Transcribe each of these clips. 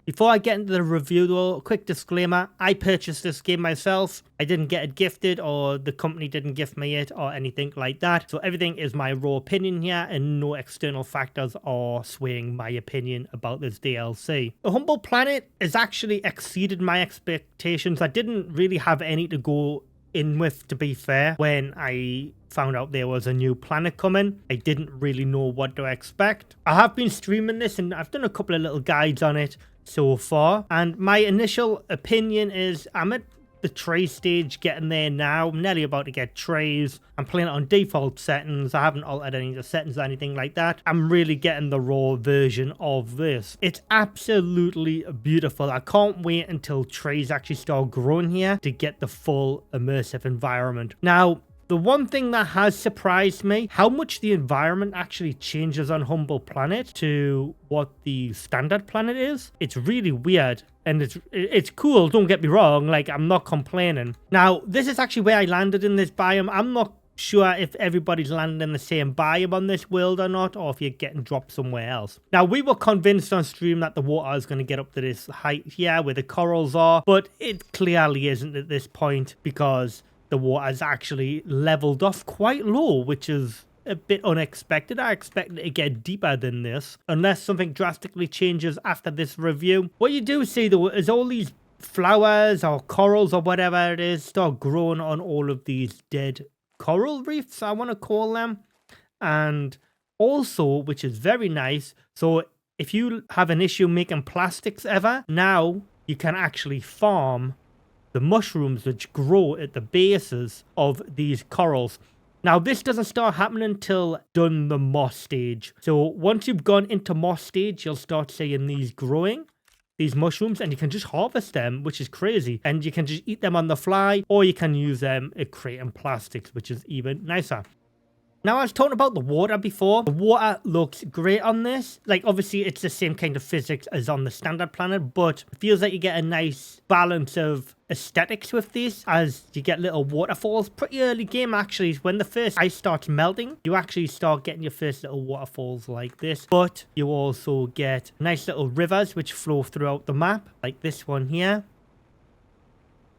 Before I get into the review though, quick disclaimer, I purchased this game myself. I didn't get it gifted, or the company didn't gift me it or anything like that. So everything is my raw opinion here, and no external factors are swaying my opinion about this DLC. The Humble Planet has actually exceeded my expectations. I didn't really have any to go in with, to be fair. When I found out there was a new planet coming, I didn't really know what to expect. I have been streaming this and I've done a couple of little guides on it so far, and my initial opinion is I'm at the tray stage, getting there now. I'm nearly about to get trays. I'm playing it on default settings. I haven't altered any of the settings or anything like that. I'm really getting the raw version of this. It's absolutely beautiful. I can't wait until trays actually start growing here to get the full immersive environment. Now, the one thing that has surprised me, how much the environment actually changes on Humble Planet to what the standard planet is. It's really weird, and it's cool, don't get me wrong, like, I'm not complaining. Now, this is actually where I landed in this biome. I'm not sure if everybody's landing in the same biome on this world or not, or if you're getting dropped somewhere else. Now, we were convinced on stream that the water is going to get up to this height here where the corals are, but it clearly isn't at this point, because the water has actually leveled off quite low, which is a bit unexpected. I expected it to get deeper than this, unless something drastically changes after this review. What you do see though is all these flowers or corals or whatever it is start growing on all of these dead coral reefs, I want to call them. And also, which is very nice, so if you have an issue making plastics ever, now you can actually farm the mushrooms which grow at the bases of these corals. Now, this doesn't start happening until done the moss stage. So once you've gone into moss stage, you'll start seeing these growing, these mushrooms, and you can just harvest them, which is crazy. And you can just eat them on the fly, or you can use them at creating plastics, which is even nicer. Now, I was talking about the water before. The water looks great on this. Like, obviously, it's the same kind of physics as on the standard planet, but it feels like you get a nice balance of aesthetics with this, as you get little waterfalls. Pretty early game, actually. When the first ice starts melting, you actually start getting your first little waterfalls like this. But you also get nice little rivers which flow throughout the map, like this one here.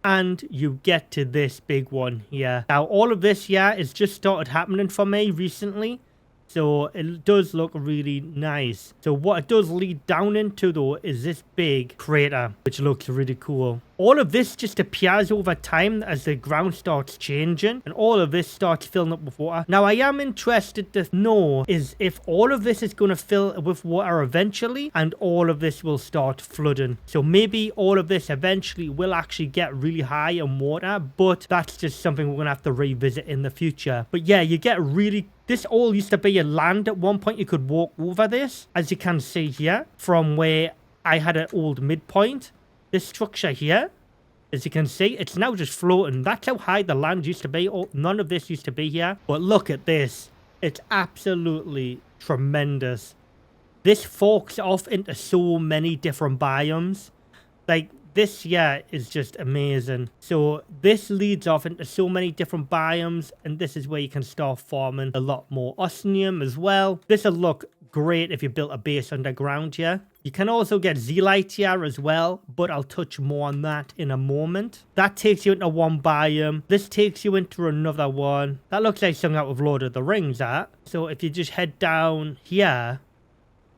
And you get to this big one here. Now, all of this here is just started happening for me recently, so it does look really nice. So what it does lead down into though is this big crater, which looks really cool. All of this just appears over time as the ground starts changing, and all of this starts filling up with water. Now, I am interested to know is if all of this is going to fill with water eventually, and all of this will start flooding. So maybe all of this eventually will actually get really high in water, but that's just something we're going to have to revisit in the future. But yeah, you get really... This all used to be a land at one point. You could walk over this, as you can see here, from where I had an old midpoint. This structure here, as you can see, it's now just floating. That's how high the land used to be. Oh, none of this used to be here. But look at this. It's absolutely tremendous. This forks off into so many different biomes. Like, this here is just amazing. So this leads off into so many different biomes, and this is where you can start farming a lot more osmium as well. This will look great if you built a base underground here. You can also get zeolite here as well, but I'll touch more on that in a moment. That takes you into one biome. This takes you into another one. That looks like something out of Lord of the Rings, that. So if you just head down here,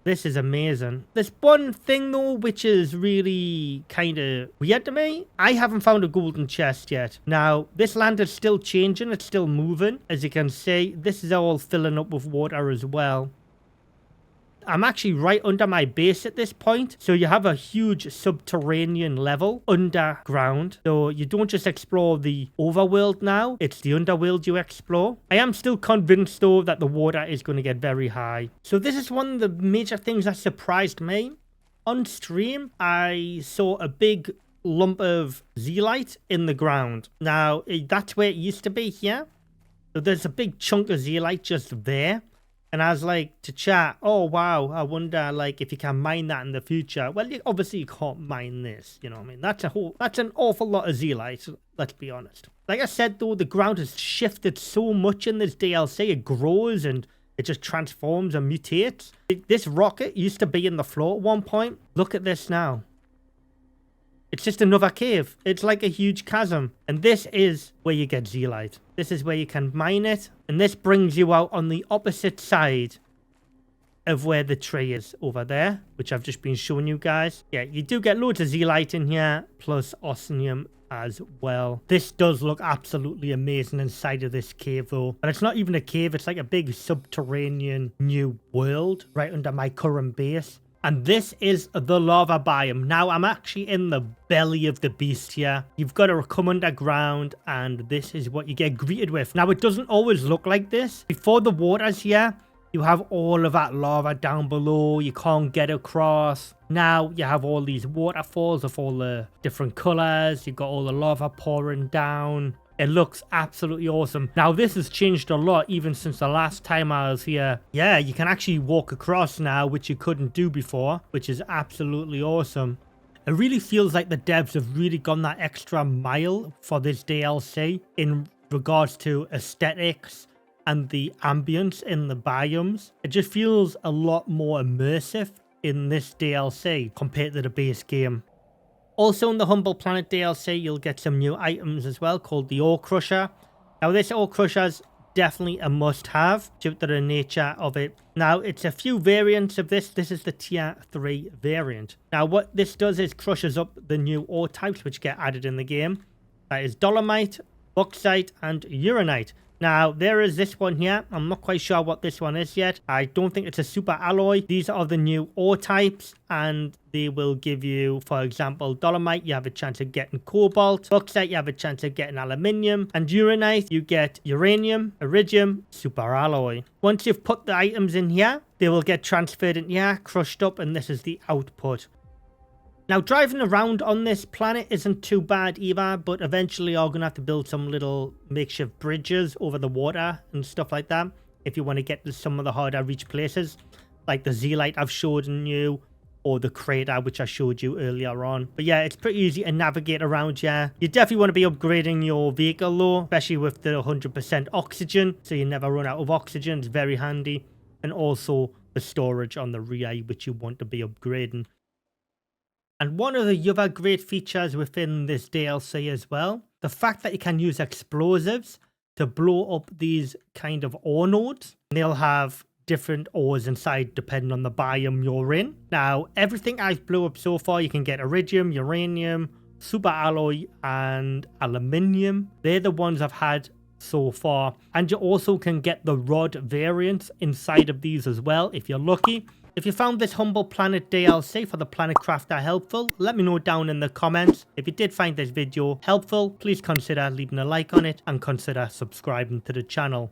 this is amazing. There's one thing though, which is really kind of weird to me. I haven't found a golden chest yet. Now, this land is still changing. It's still moving. As you can see, this is all filling up with water as well. I'm actually right under my base at this point. So you have a huge subterranean level underground. So you don't just explore the overworld now. It's the underworld you explore. I am still convinced though that the water is going to get very high. So this is one of the major things that surprised me. On stream, I saw a big lump of zeolite in the ground. Now, that's where it used to be here. So there's a big chunk of zeolite just there. And I was like, to chat, oh, wow, I wonder, like, if you can mine that in the future. Well, obviously you can't mine this, you know what I mean? That's an awful lot of zeolite, let's be honest. Like I said, though, the ground has shifted so much in this DLC. It grows and it just transforms and mutates. This rocket used to be in the floor at one point. Look at this now. It's just another cave. It's like a huge chasm. And this is where you get zeolite. This is where you can mine it. And this brings you out on the opposite side of where the tree is over there, which I've just been showing you guys. Yeah, you do get loads of zeolite in here, plus osmium as well. This does look absolutely amazing inside of this cave though. But it's not even a cave. It's like a big subterranean new world right under my current base. And this is the lava biome. Now, I'm actually in the belly of the beast here. You've got to come underground, and this is what you get greeted with. Now, it doesn't always look like this. Before the water's here, you have all of that lava down below. You can't get across. Now, you have all these waterfalls of all the different colors. You've got all the lava pouring down. It looks absolutely awesome. Now, this has changed a lot even since the last time I was here. Yeah, you can actually walk across now, which you couldn't do before, which is absolutely awesome. It really feels like the devs have really gone that extra mile for this DLC in regards to aesthetics and the ambience in the biomes. It just feels a lot more immersive in this DLC compared to the base game. Also in the Humble Planet DLC, you'll get some new items as well called the Ore Crusher. Now this Ore Crusher is definitely a must-have due to the nature of it. Now it's a few variants of this. This is the tier 3 variant. Now what this does is crushes up the new ore types which get added in the game. That is dolomite, bauxite and uranite. Now, there is this one here. I'm not quite sure what this one is yet. I don't think it's a super alloy. These are the new ore types, and they will give you, for example, dolomite, you have a chance of getting cobalt. Bauxite, you have a chance of getting aluminium. And uranite, you get uranium, iridium, super alloy. Once you've put the items in here, they will get transferred in here, crushed up, and this is the output. Now, driving around on this planet isn't too bad either, but eventually you're going to have to build some little makeshift bridges over the water and stuff like that if you want to get to some of the harder reach places, like the zeolite I've showed you, or the crater which I showed you earlier on. But yeah, it's pretty easy to navigate around here. You definitely want to be upgrading your vehicle though, especially with the 100% oxygen, so you never run out of oxygen. It's very handy. And also the storage on the rear, which you want to be upgrading. And one of the other great features within this DLC as well, the fact that you can use explosives to blow up these kind of ore nodes. They'll have different ores inside depending on the biome you're in. Now, everything I've blew up so far, you can get iridium, uranium, super alloy and aluminium. They're the ones I've had so far. And you also can get the rod variants inside of these as well if you're lucky. If you found this Humble Planet DLC for the Planet Crafter helpful, let me know down in the comments. If you did find this video helpful, please consider leaving a like on it and consider subscribing to the channel.